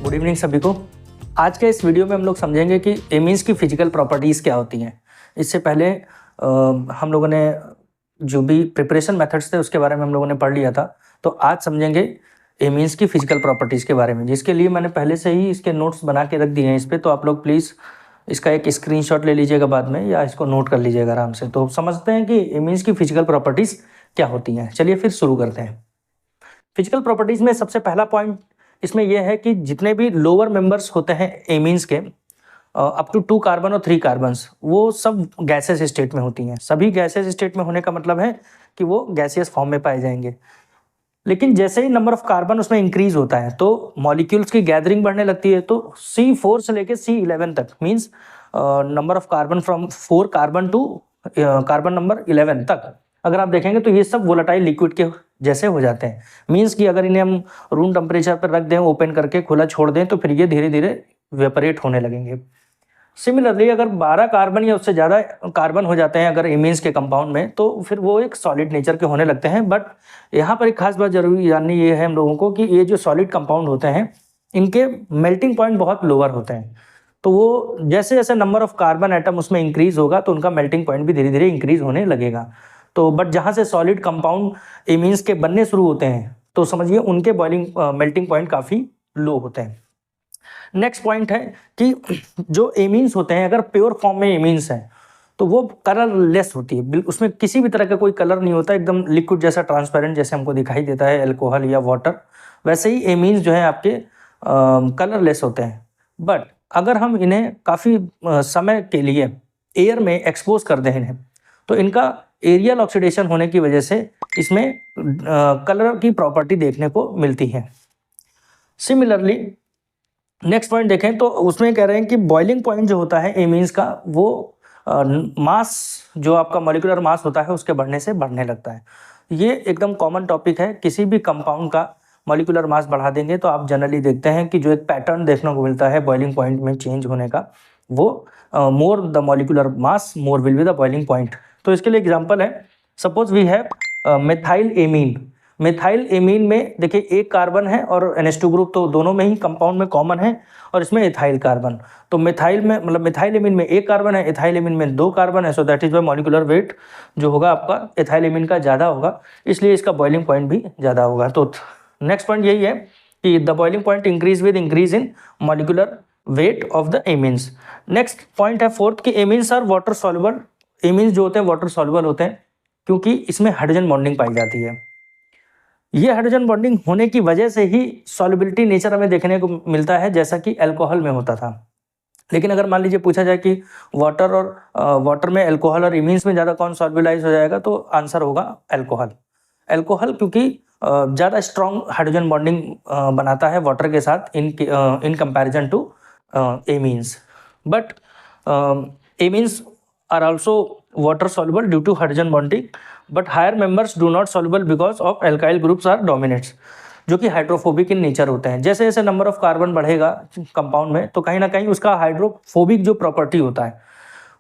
Good evening सभी को। आज के इस वीडियो में हम लोग समझेंगे कि एमीन्स की फिजिकल प्रॉपर्टीज़ क्या होती हैं। इससे पहले हम लोगों ने जो भी प्रिपरेशन मेथड्स थे उसके बारे में हम लोगों ने पढ़ लिया था। तो आज समझेंगे एमीन्स की फिजिकल प्रॉपर्टीज़ के बारे में, जिसके लिए मैंने पहले से ही इसके नोट्स बना के रख दिए हैं इस पर। तो आप लोग प्लीज़ इसका एक स्क्रीनशॉट ले लीजिएगा बाद में, या इसको नोट कर लीजिएगा आराम से। तो समझते हैं कि एमीन्स की फिजिकल प्रॉपर्टीज़ क्या होती हैं। चलिए फिर शुरू करते हैं। फिजिकल प्रॉपर्टीज़ में सबसे पहला पॉइंट इसमें यह है कि जितने भी लोअर मेंबर्स होते हैं एमीन्स के, अप टू 2 कार्बन और 3 कार्बन्स, वो सब गैसेस स्टेट में होती हैं। सभी गैसेस स्टेट में होने का मतलब है कि वो गैसियस फॉर्म में पाए जाएंगे। लेकिन जैसे ही नंबर ऑफ कार्बन उसमें इंक्रीज होता है तो मॉलिक्यूल्स की गैदरिंग बढ़ने लगती है। तो C4 से लेके C11 तक, means number of carbon from 4 carbon to carbon number 11 तक अगर आप देखेंगे तो ये सब वोलेटाइल लिक्विड के जैसे हो जाते हैं। मीन्स कि अगर इन्हें हम रूम टेम्परेचर पर रख दें, ओपन करके खुला छोड़ दें, तो फिर ये धीरे धीरे वेपरेट होने लगेंगे। सिमिलरली अगर 12 कार्बन या उससे ज़्यादा कार्बन हो जाते हैं अगर एमीन्स के कंपाउंड में, तो फिर वो एक सॉलिड नेचर के होने लगते हैं। बट यहाँ पर एक खास बात जरूरी जाननी ये है हम लोगों को कि ये जो सॉलिड कंपाउंड होते हैं इनके मेल्टिंग पॉइंट बहुत लोअर होते हैं। तो वो जैसे जैसे नंबर ऑफ कार्बन एटम उसमें इंक्रीज होगा तो उनका मेल्टिंग पॉइंट भी धीरे धीरे इंक्रीज होने लगेगा। तो बट जहाँ से सॉलिड कंपाउंड एमीन्स के बनने शुरू होते हैं तो समझिए उनके बॉइलिंग मेल्टिंग पॉइंट काफ़ी लो होते हैं। नेक्स्ट पॉइंट है कि जो एमीन्स होते हैं अगर प्योर फॉर्म में एमीन्स हैं तो वो कलरलेस होती है, उसमें किसी भी तरह का कोई कलर नहीं होता, एकदम लिक्विड जैसा ट्रांसपेरेंट जैसे हमको दिखाई देता है अल्कोहल या वाटर, वैसे ही एमीन्स जो है आपके कलरलेस होते हैं। बट अगर हम इन्हें काफ़ी समय के लिए एयर में एक्सपोज कर दें इन्हें, तो इनका एरियल ऑक्सीडेशन होने की वजह से इसमें कलर की प्रॉपर्टी देखने को मिलती है। सिमिलरली नेक्स्ट पॉइंट देखें तो उसमें कह रहे हैं कि बॉइलिंग पॉइंट जो होता है एमीन्स का वो मास, जो आपका मॉलिक्यूलर मास होता है उसके बढ़ने से बढ़ने लगता है। ये एकदम कॉमन टॉपिक है। किसी भी कंपाउंड का मॉलिक्यूलर मास बढ़ा देंगे तो आप जनरली देखते हैं कि जो एक पैटर्न देखने को मिलता है बॉइलिंग पॉइंट में चेंज होने का, वो more the molecular mass more will be the boiling point. तो इसके लिए एग्जांपल है, suppose we have methyl amine. Methyl amine में देखिए एक कार्बन है और NH2 ग्रुप, तो दोनों में ही कंपाउंड में कॉमन है, और इसमें एथाइल कार्बन। तो मेथाइल में मतलब मेथाइल एमीन में एक कार्बन है, एथाइल एमीन में 2 कार्बन है। So that is why molecular weight जो होगा आपका एथाइल एमीन का ज़्यादा होगा, इसलिए इसका बॉइलिंग पॉइंट भी ज़्यादा होगा। तो नेक्स्ट पॉइंट यही है कि the boiling point increase with increase in molecular weight of the amines. Next point है फोर्थ कि amines are water soluble. Amines जो होते हैं वाटर सॉल्युबल होते हैं क्योंकि इसमें हाइड्रोजन बॉन्डिंग पाई जाती है। ये हाइड्रोजन बॉन्डिंग होने की वजह से ही सॉल्युबिलिटी नेचर हमें देखने को मिलता है, जैसा कि अल्कोहल में होता था। लेकिन अगर मान लीजिए पूछा जाए कि वाटर और वाटर में अल्कोहल और एमीन्स में ज़्यादा कौन सॉल्युबलाइज हो जाएगा, तो आंसर होगा अल्कोहल। अल्कोहल क्योंकि ज़्यादा स्ट्रॉन्ग हाइड्रोजन बॉन्डिंग बनाता है वाटर के साथ in comparison to amines. But amines are also water soluble due to hydrogen bonding, but higher members do not soluble because of alkyl groups are dominants, जो कि hydrophobic in nature होते हैं। जैसे जैसे नंबर ऑफ कार्बन बढ़ेगा compound में तो कहीं ना कहीं उसका हाइड्रोफोबिक जो प्रॉपर्टी होता है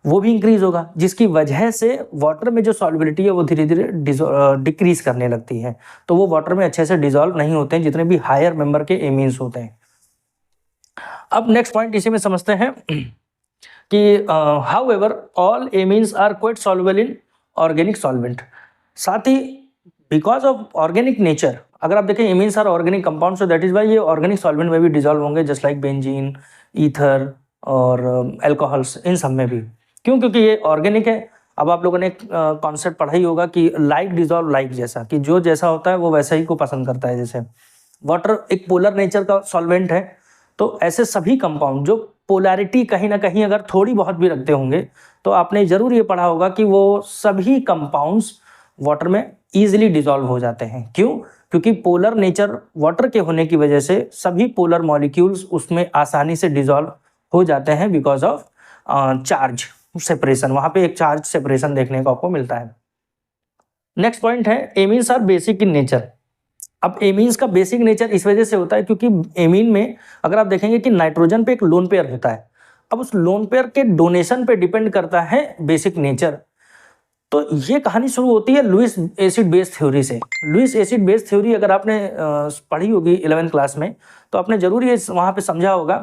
वो भी इंक्रीज होगा, जिसकी वजह से वाटर में जो सॉल्युबिलिटी है वो धीरे धीरे डिक्रीज करने लगती है। तो वो वाटर में अच्छे से डिजोल्व नहीं होते हैं जितने भी हायर मेंबर के एमीन्स होते हैं। अब नेक्स्ट पॉइंट इसी में समझते हैं कि however all amines are quite soluble in organic solvent। साथ ही बिकॉज ऑफ ऑर्गेनिक नेचर, अगर आप देखें amines are organic compound, so that is why ये ऑर्गेनिक सॉल्वेंट में भी डिजॉल्व होंगे, जस्ट लाइक बेंजीन, ईथर और अल्कोहल्स, इन सब में भी। क्यों? क्योंकि ये ऑर्गेनिक है। अब आप लोगों ने कॉन्सेप्ट पढ़ा ही होगा कि लाइक डिजॉल्व लाइक, जैसा कि जो जैसा होता है वो वैसा ही को पसंद करता है। जैसे वाटर एक पोलर नेचर का सॉल्वेंट है, तो ऐसे सभी कंपाउंड जो पोलैरिटी कहीं ना कहीं अगर थोड़ी बहुत भी रखते होंगे तो आपने जरूर ये पढ़ा होगा कि वो सभी कंपाउंड्स वाटर में इजीली डिसॉल्व हो जाते हैं। क्यों? क्योंकि पोलर नेचर वाटर के होने की वजह से सभी पोलर मॉलिक्यूल्स उसमें आसानी से डिसॉल्व हो जाते हैं बिकॉज ऑफ चार्ज सेपरेशन। वहां पे एक चार्ज सेपरेशन देखने को आपको मिलता है। नेक्स्ट पॉइंट है amines are basic in nature. अब एमीन्स का बेसिक नेचर इस वजह से होता है क्योंकि एमीन में अगर आप देखेंगे कि नाइट्रोजन पे एक लोन पेयर होता है। अब उस लोन पेयर के डोनेशन पे डिपेंड करता है बेसिक नेचर। तो ये कहानी शुरू होती है लुईस एसिड बेस थ्योरी से। लुईस एसिड बेस थ्योरी अगर आपने पढ़ी होगी 11th क्लास में, तो आपने जरूर ये वहाँ पे समझा होगा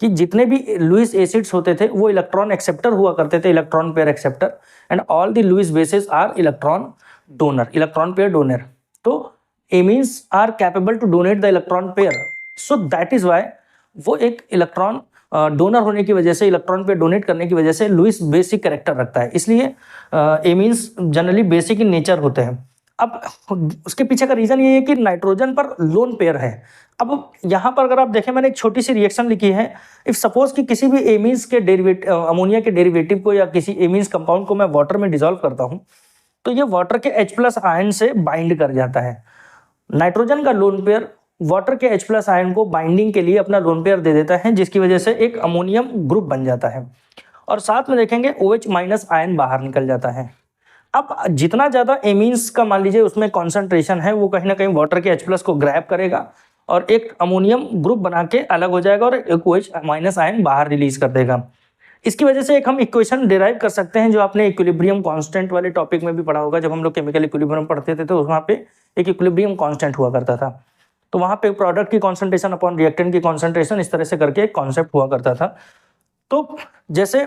कि जितने भी लुईस एसिड्स होते थे वो इलेक्ट्रॉन एक्सेप्टर हुआ करते थे, electron pair acceptor, and all the Lewis bases are electron donor, electron pair donor. तो amines are capable to donate the electron pair, so that is why वो एक इलेक्ट्रॉन डोनर होने की वजह से, इलेक्ट्रॉन पे डोनेट करने की वजह से लुईस बेसिक कैरेक्टर रखता है, इसलिए amines generally basic in nature होते हैं। अब उसके पीछे का रीजन ये है कि नाइट्रोजन पर लोन पेयर है। अब यहाँ पर अगर आप देखें, मैंने एक छोटी सी रिएक्शन लिखी है। इफ सपोज कि किसी भी एमीन्स के डेरिवेटिव, अमोनिया के डेरिवेटिव को या किसी एमीन्स कंपाउंड को मैं वाटर में डिजोल्व करता हूँ, तो ये वाटर के H+ आयन से बाइंड कर जाता है। नाइट्रोजन का लोन पेयर वाटर के H+ आयन को बाइंडिंग के लिए अपना लोन पेयर दे देता है, जिसकी वजह से एक अमोनियम ग्रुप बन जाता है, और साथ में देखेंगे OH- आयन बाहर निकल जाता है। अब जितना ज़्यादा एमीन्स का मान लीजिए उसमें कॉन्सेंट्रेशन है, वो कहीं ना कहीं वाटर के H+ को ग्रैब करेगा और एक अमोनियम ग्रुप बना के अलग हो जाएगा और एक OH- आयन बाहर रिलीज कर देगा। इसकी वजह से एक हम इक्वेशन डिराइव कर सकते हैं, जो आपने इक्विलिब्रियम कांस्टेंट वाले टॉपिक में भी पढ़ा होगा। जब हम लोग केमिकल इक्विलिब्रियम पढ़ते थे तो वहाँ पे एक इक्विलिब्रियम कांस्टेंट हुआ करता था, तो वहाँ पे प्रोडक्ट की कॉन्सेंट्रेशन अपॉन रिएक्टेंट की कॉन्सेंट्रेशन, इस तरह से करके एक कॉन्सेप्ट हुआ करता था। तो जैसे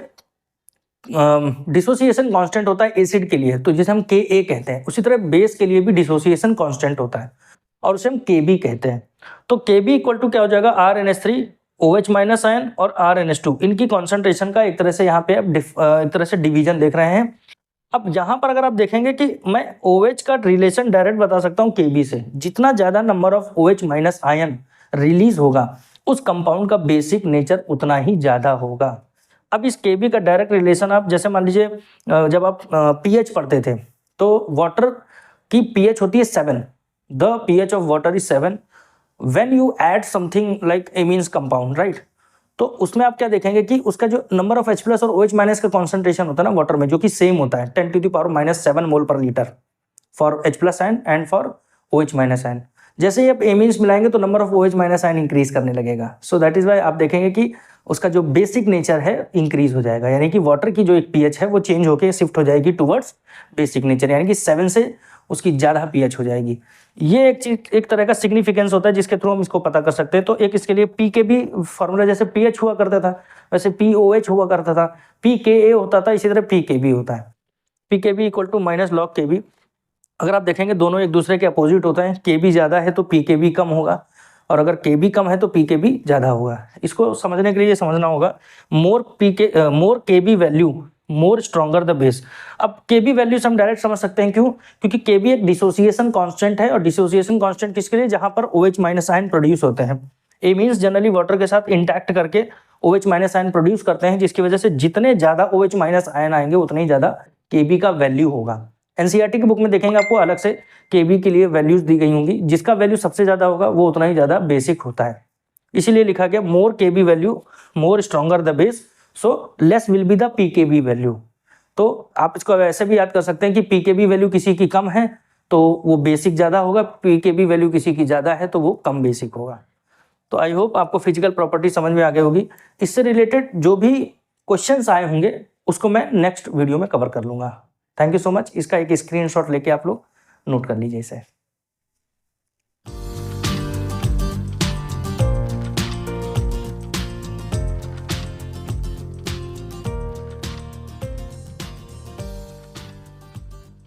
डिसोसिएशन कांस्टेंट होता है एसिड के लिए, तो जिसे हम Ka कहते हैं, उसी तरह बेस के लिए भी डिसोसिएशन कांस्टेंट होता है और उसे हम Kb कहते हैं। तो Kb इक्वल टू क्या हो जाएगा, RNH3 OH- आयन और RNH2, इनकी कॉन्सेंट्रेशन का एक तरह से यहाँ पे आप एक तरह से डिवीजन देख रहे हैं। अब यहाँ पर अगर आप देखेंगे कि मैं OH का रिलेशन डायरेक्ट बता सकता हूँ Kb से। जितना ज़्यादा number of OH- ion release होगा उस कंपाउंड का बेसिक नेचर उतना ही ज़्यादा होगा। अब इस Kb का डायरेक्ट रिलेशन आप जैसे मान लीजिए जब आप pH पढ़ते थे तो वाटर की pH होती है 7, the pH of water is 7 when you add something like amines compound, right. तो उसमें आप क्या देखेंगे कि उसका जो नंबर ऑफ H+ और OH- का कॉन्सेंट्रेशन होता है ना वाटर में, जो कि सेम होता है 10⁻⁻7 मोल पर litre for H+ ion and for OH- ion. जैसे ही आप एमीन्स मिलाएंगे तो number of OH- ion increase करने लगेगा। सो दैट इज वाई आप देखेंगे कि उसका जो बेसिक नेचर है इंक्रीज हो जाएगा, यानी कि वाटर की जो एक pH है वो चेंज होकर शिफ्ट हो जाएगी टुवर्ड्स बेसिक नेचर, यानी कि 7 से उसकी ज़्यादा pH हो जाएगी। ये एक चीज, एक तरह का सिग्निफिकेंस होता है जिसके थ्रू हम इसको पता कर सकते हैं। तो एक इसके लिए Pkb फॉर्मूला जैसे pH हुआ करता था वैसे POH हुआ करता था, Pka होता था, इसी तरह Pkb होता है। Pkb equal to -log Kb। अगर आप देखेंगे दोनों एक दूसरे के अपोजिट होते हैं, Kb ज़्यादा है तो Pkb कम होगा, और अगर Kb कम है तो Pkb ज़्यादा होगा। इसको समझने के लिए ये समझना होगा मोर Kb value more stronger the base. अब Kb वैल्यू से हम डायरेक्ट समझ सकते हैं, क्यों? क्योंकि Kb एक डिसोसिएशन कांस्टेंट है, और डिसोसिएशन कांस्टेंट किसके लिए, जहां पर OH- आयन प्रोड्यूस होते हैं। एमीन्स जनरली वाटर के साथ इंटैक्ट करके OH- आयन प्रोड्यूस करते हैं, जिसकी वजह से जितने ज्यादा OH- आयन आएंगे उतने ही ज्यादा Kb का वैल्यू होगा। एनसीईआरटी की बुक में देखेंगे आपको अलग से Kb के लिए वैल्यूज दी गई होंगी, जिसका वैल्यू सबसे ज्यादा होगा वो उतना ही ज्यादा बेसिक होता है। इसीलिए लिखा गया मोर Kb value more stronger the base, so less will be the Pkb value. तो आप इसको ऐसे भी याद कर सकते हैं कि Pkb वैल्यू किसी की कम है तो वो बेसिक ज्यादा होगा, Pkb वैल्यू किसी की ज्यादा है तो वो कम बेसिक होगा। तो आई होप आपको फिजिकल प्रॉपर्टी समझ में आ गई होगी। इससे रिलेटेड जो भी क्वेश्चंस आए होंगे उसको मैं नेक्स्ट वीडियो में कवर कर लूंगा। Thank you so much. इसका एक स्क्रीनशॉट लेके आप लोग नोट कर लीजिए इसे।